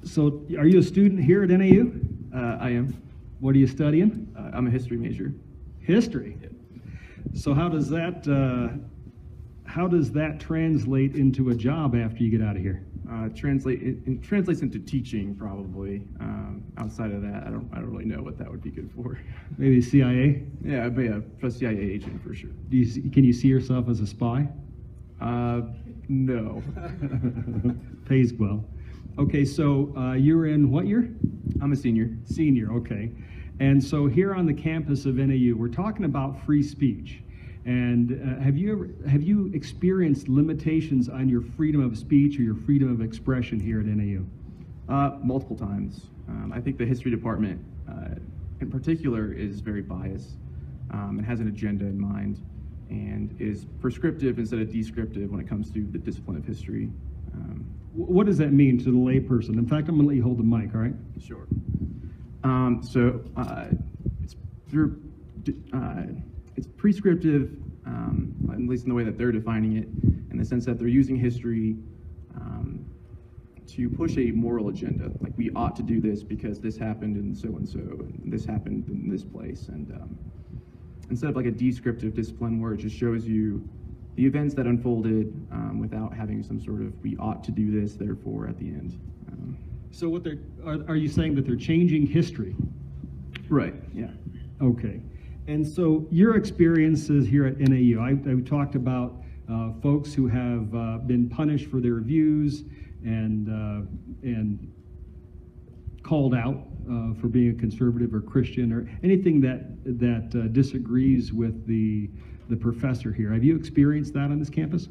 So, are you a student here at NAU? I am. What are you studying? I'm a history major. History. Yeah. So, how does that translate into a job after you get out of here? It translates into teaching probably. Outside of that, I don't really know what that would be good for. Maybe CIA? Yeah, I'd be a CIA agent for sure. Can you see yourself as a spy? No. Pays well. Okay, so you're in what year? I'm a senior. Senior, okay. And so here on the campus of NAU, we're talking about free speech. And have you experienced limitations on your freedom of speech or your freedom of expression here at NAU? Multiple times. I think the history department, in particular, is very biased. It has an agenda in mind and is prescriptive instead of descriptive when it comes to the discipline of history. What does that mean to the layperson? In fact, I'm going to let you hold the mic, all right? Sure. It's prescriptive, at least in the way that they're defining it, in the sense that they're using history to push a moral agenda. Like, we ought to do this because this happened and so, and this happened in this place. And instead of like a descriptive discipline where it just shows you the events that unfolded without having some sort of, we ought to do this, therefore, at the end. So are you saying that they're changing history? Right, yeah. Okay. And so your experiences here at NAU, I talked about folks who have been punished for their views and called out for being a conservative or Christian or anything that disagrees with the professor here. Have you experienced that on this campus?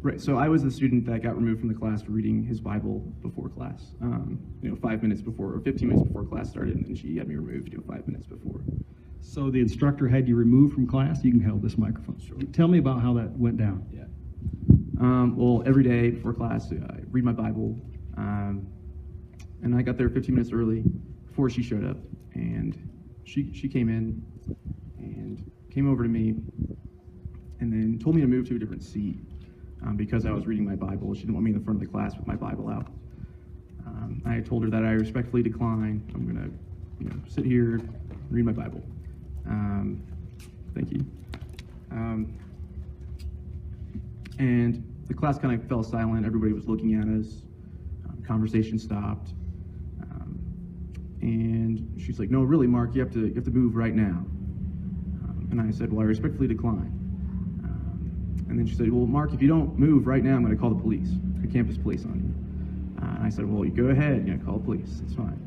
Right, so I was the student that got removed from the class for reading his Bible before class, 5 minutes before, or 15 minutes before class started, and then she had me removed, 5 minutes before. So the instructor had you removed from class? You can hold this microphone. Sure. Tell me about how that went down. Yeah. Well, every day before class, I read my Bible, and I got there 15 minutes early before she showed up, and she came in and came over to me and then told me to move to a different seat because I was reading my Bible. She didn't want me in the front of the class with my Bible out. I told her that I respectfully decline. I'm going to sit here, read my Bible. Thank you. And the class kind of fell silent. Everybody was looking at us. Conversation stopped. And she's like, "No, really, Mark, you have to move right now." And I said, "Well, I respectfully decline." And then she said, "Well, Mark, if you don't move right now, I'm going to call the police, the campus police on you." And I said, "Well, you go ahead, call the police. It's fine."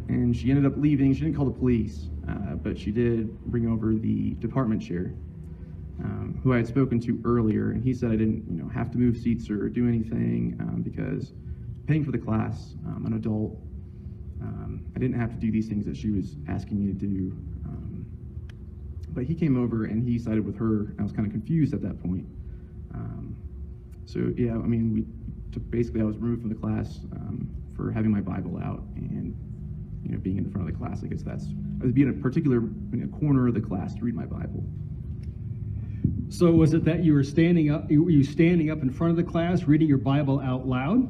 And she ended up leaving. She didn't call the police, but she did bring over the department chair, who I had spoken to earlier, and he said I didn't, have to move seats or do anything because paying for the class, I'm an adult. I didn't have to do these things that she was asking me to do. But he came over and he sided with her, and I was kind of confused at that point. So yeah, basically I was removed from the class for having my Bible out and being in the front of the class. I guess I was being in a corner of the class to read my Bible. So was it that you were standing up? Were you standing up in front of the class, reading your Bible out loud?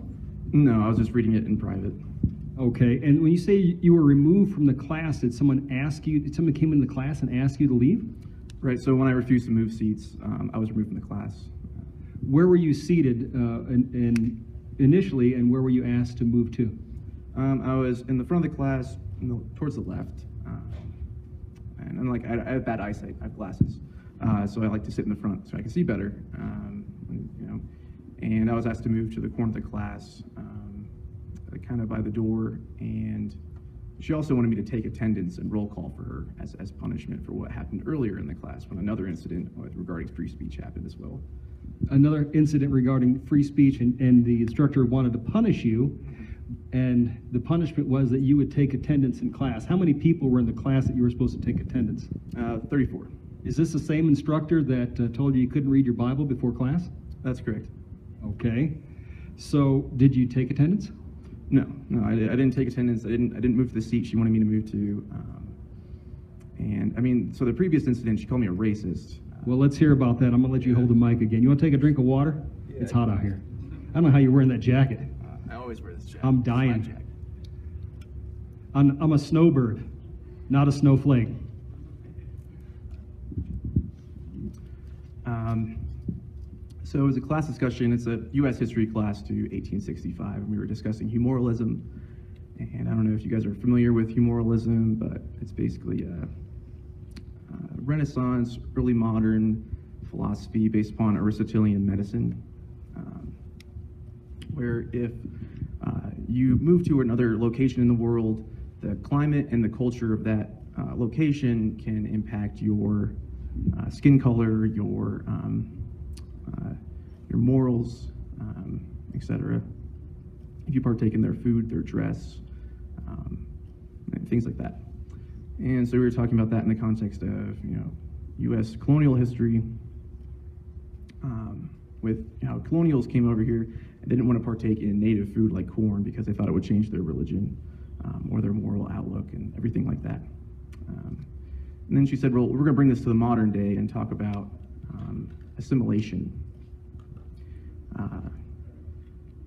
No, I was just reading it in private. Okay, and when you say you were removed from the class, did someone came into the class and ask you to leave? Right, so when I refused to move seats, I was removed from the class. Where were you seated initially, and where were you asked to move to? I was in the front of the class, towards the left. And I have bad eyesight, I have glasses. So I like to sit in the front so I can see better. And I was asked to move to the corner of the class, kind of by the door, and she also wanted me to take attendance and roll call for her as punishment for what happened earlier in the class when another incident regarding free speech happened as well. Another incident regarding free speech, and the instructor wanted to punish you, and the punishment was that you would take attendance in class. How many people were in the class that you were supposed to take attendance? 34. Is this the same instructor that told you couldn't read your Bible before class? That's correct. Okay. So did you take attendance? No, I didn't take attendance. I didn't move to the seat she wanted me to move to. So the previous incident, she called me a racist. Well, let's hear about that. I'm going to let you hold the mic again. You want to take a drink of water? Yeah. It's hot out here. I don't know how you're wearing that jacket. I always wear this jacket. I'm It's my dying. jacket. I'm a snowbird, not a snowflake. So it was a class discussion. It's a U.S. history class to 1865, and we were discussing humoralism. And I don't know if you guys are familiar with humoralism, but it's basically a Renaissance, early modern philosophy based upon Aristotelian medicine, where if you move to another location in the world, the climate and the culture of that location can impact your skin color, your morals, etc. If you partake in their food, their dress, and things like that. And so we were talking about that in the context of, U.S. colonial history, with how colonials came over here and didn't want to partake in native food like corn because they thought it would change their religion or their moral outlook and everything like that. And then she said, well, we're going to bring this to the modern day and talk about assimilation.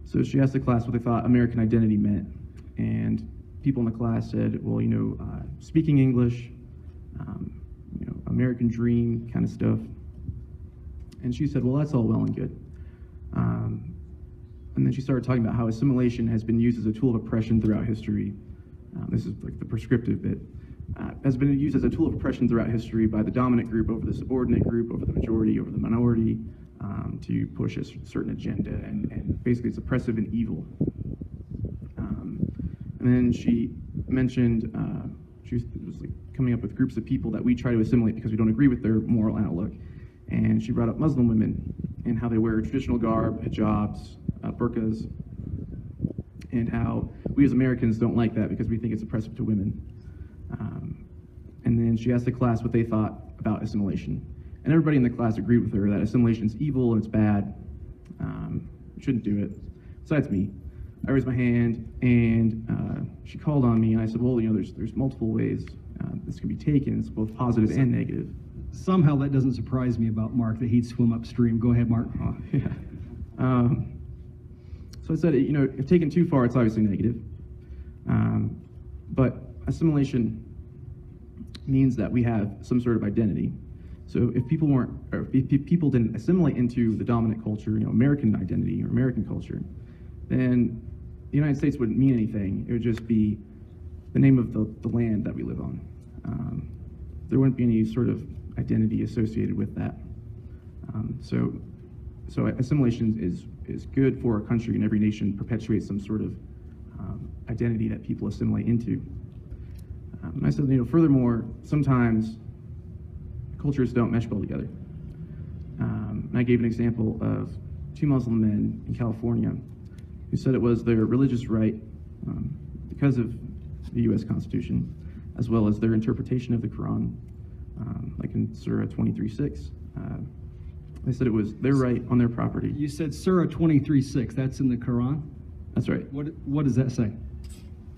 So she asked the class what they thought American identity meant, and people in the class said, well, speaking English, American dream kind of stuff. And she said, well, that's all well and good. And then she started talking about how assimilation has been used as a tool of oppression throughout history. This is like the prescriptive bit. Has been used as a tool of oppression throughout history by the dominant group over the subordinate group, over the majority, over the minority, to push a certain agenda, and basically it's oppressive and evil. And then she mentioned she was like coming up with groups of people that we try to assimilate because we don't agree with their moral outlook. And she brought up Muslim women and how they wear traditional garb, hijabs, burqas, and how we as Americans don't like that because we think it's oppressive to women. And then she asked the class what they thought about assimilation. And everybody in the class agreed with her that assimilation is evil and it's bad. You shouldn't do it. Besides me. I raised my hand, and she called on me, and I said, well, there's multiple ways this can be taken. It's both positive and negative. Somehow that doesn't surprise me about Mark, that he'd swim upstream. Go ahead, Mark. Yeah. So I said, if taken too far, it's obviously negative. But assimilation means that we have some sort of identity. So if people if people didn't assimilate into the dominant culture, American identity or American culture, then the United States wouldn't mean anything. It would just be the name of the land that we live on. There wouldn't be any sort of identity associated with that. So assimilation is good for a country, and every nation perpetuates some sort of identity that people assimilate into. And I said, furthermore, sometimes cultures don't mesh well together. And I gave an example of two Muslim men in California who said it was their religious right, because of the U.S. Constitution, as well as their interpretation of the Quran, like in Surah 23:6. They said it was their right on their property. You said Surah 23:6. That's in the Quran? That's right. What does that say?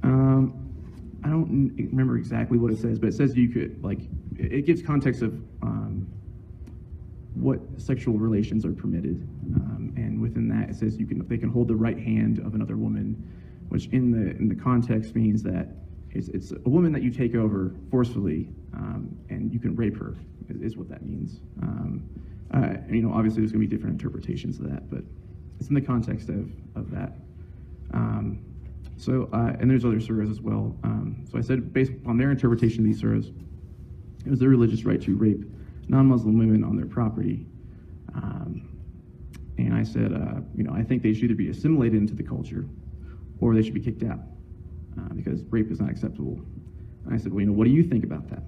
I don't remember exactly what it says, but it says you could, it gives context of what sexual relations are permitted, and within that it says they can hold the right hand of another woman, which in the context means that it's a woman that you take over forcefully, and you can rape her, is what that means. Obviously there's going to be different interpretations of that, but it's in the context of that. And there's other surahs as well. So I said, based on their interpretation of these surahs, it was their religious right to rape non-Muslim women on their property. And I said, I think they should either be assimilated into the culture or they should be kicked out because rape is not acceptable. And I said, well, what do you think about that?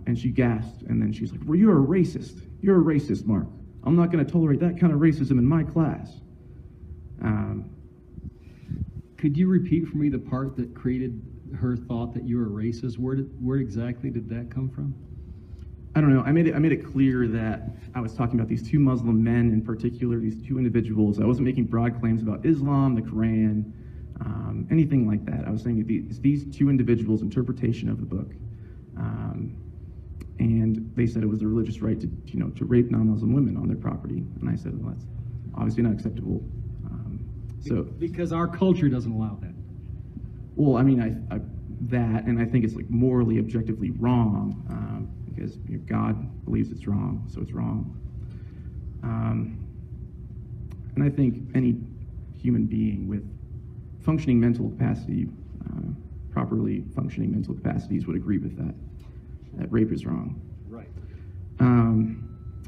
And she gasped, and then she's like, well, you're a racist. You're a racist, Mark. I'm not going to tolerate that kind of racism in my class. Could you repeat for me the part that created her thought that you were a racist? Where exactly did that come from? I don't know. I made it clear that I was talking about these two Muslim men in particular, these two individuals. I wasn't making broad claims about Islam, the Quran, anything like that. I was saying these two individuals' interpretation of the book. And they said it was a religious right to rape non-Muslim women on their property. And I said, well, that's obviously not acceptable. So because our culture doesn't allow that. well, I mean, that, and I think it's like morally, objectively wrong, because God believes it's wrong, so it's wrong. And I think any human being with functioning mental capacity, properly functioning mental capacities would agree with that. That rape is wrong. Right.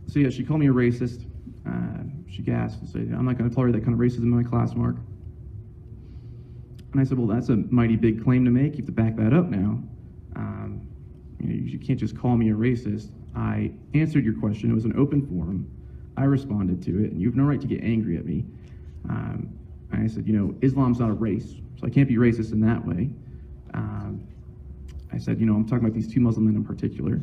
So yeah, she called me a racist. She gasped and said, "I'm not going to tolerate that kind of racism in my class, Mark." And I said, "Well, that's a mighty big claim to make. You have to back that up now. You can't just call me a racist. I answered your question. It was an open forum. I responded to it, and you have no right to get angry at me." And I said, Islam's not a race, so I can't be racist in that way. I said, I'm talking about these two Muslim men in particular.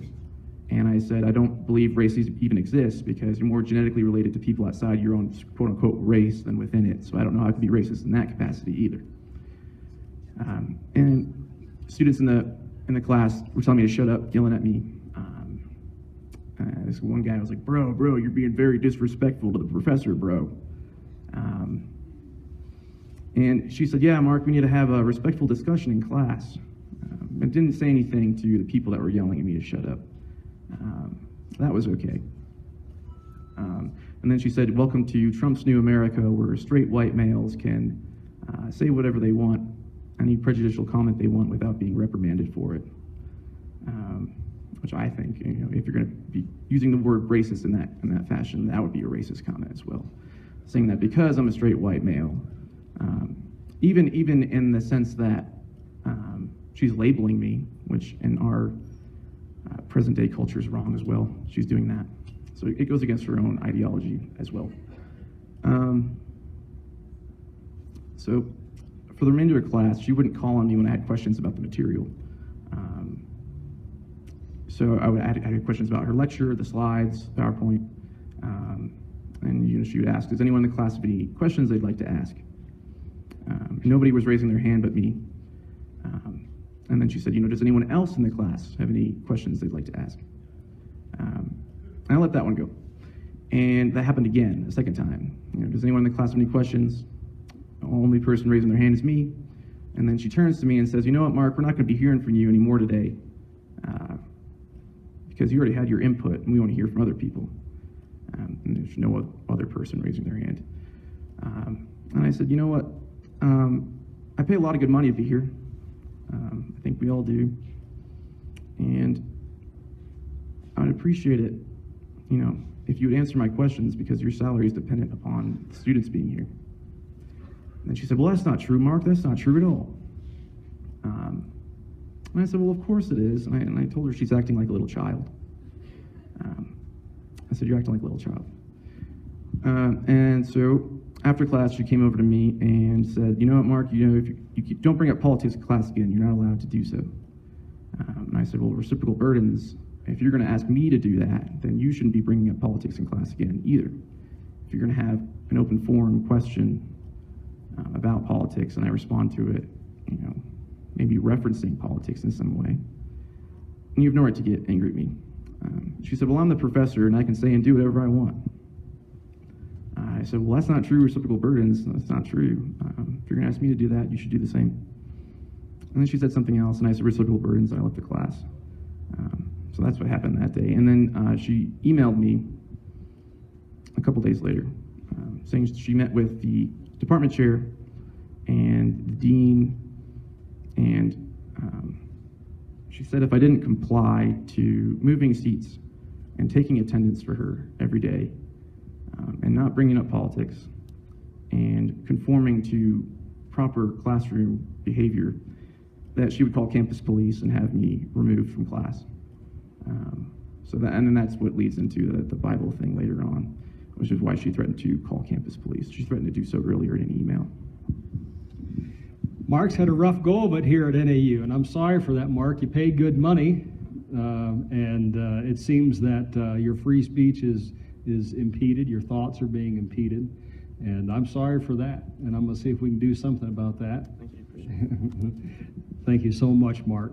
And I said, I don't believe racism even exists because you're more genetically related to people outside your own quote-unquote race than within it. So I don't know how I could be racist in that capacity either. And students in the class were telling me to shut up, yelling at me. This one guy was like, bro, you're being very disrespectful to the professor, bro. And she said, yeah, Mark, we need to have a respectful discussion in class. And didn't say anything to the people that were yelling at me to shut up. That was okay. And then she said, welcome to Trump's new America, where straight white males can say whatever they want, any prejudicial comment they want without being reprimanded for it. Which I think, if you're going to be using the word racist in that fashion, that would be a racist comment as well. Saying that because I'm a straight white male, even in the sense that she's labeling me, which in our present day culture is wrong as well. She's doing that. So it goes against her own ideology as well. So for the remainder of class, she wouldn't call on me when I had questions about the material. So I had questions about her lecture, the slides, PowerPoint, and she would ask, does anyone in the class have any questions they'd like to ask? Nobody was raising their hand but me. And then she said, does anyone else in the class have any questions they'd like to ask? And I let that one go. And that happened again, a second time. Does anyone in the class have any questions? The only person raising their hand is me. And then she turns to me and says, you know what, Mark, we're not going to be hearing from you anymore today because you already had your input and we want to hear from other people. And there's no other person raising their hand. And I said, you know what, I pay a lot of good money to be here. I think we all do. And I would appreciate it, if you would answer my questions because your salary is dependent upon the students being here. And she said, well, that's not true, Mark. That's not true at all. And I said, well, of course it is. And I told her she's acting like a little child. I said, you're acting like a little child. And so after class, she came over to me and said, you know what, Mark, if you don't bring up politics in class again, you're not allowed to do so. And I said, well, reciprocal burdens, if you're going to ask me to do that, then you shouldn't be bringing up politics in class again either. If you're going to have an open forum question about politics and I respond to it, maybe referencing politics in some way, and you have no right to get angry at me. She said, well, I'm the professor and I can say and do whatever I want. I said, well, that's not true, reciprocal burdens. That's not true. If you're going to ask me to do that, you should do the same. And then she said something else, and I said reciprocal burdens, and I left the class. So that's what happened that day. And then she emailed me a couple days later, saying she met with the department chair and the dean, and she said if I didn't comply to moving seats and taking attendance for her every day, and not bringing up politics and conforming to proper classroom behavior, that she would call campus police and have me removed from class. And then that's what leads into the Bible thing later on, which is why she threatened to call campus police. She threatened to do so earlier in an email. Mark's had a rough go of it here at NAU, and I'm sorry for that, Mark. You paid good money, and it seems that your free speech is impeded, your thoughts are being impeded, and I'm sorry for that, and I'm going to see if we can do something about that. Thank you. Thank you so much, Mark.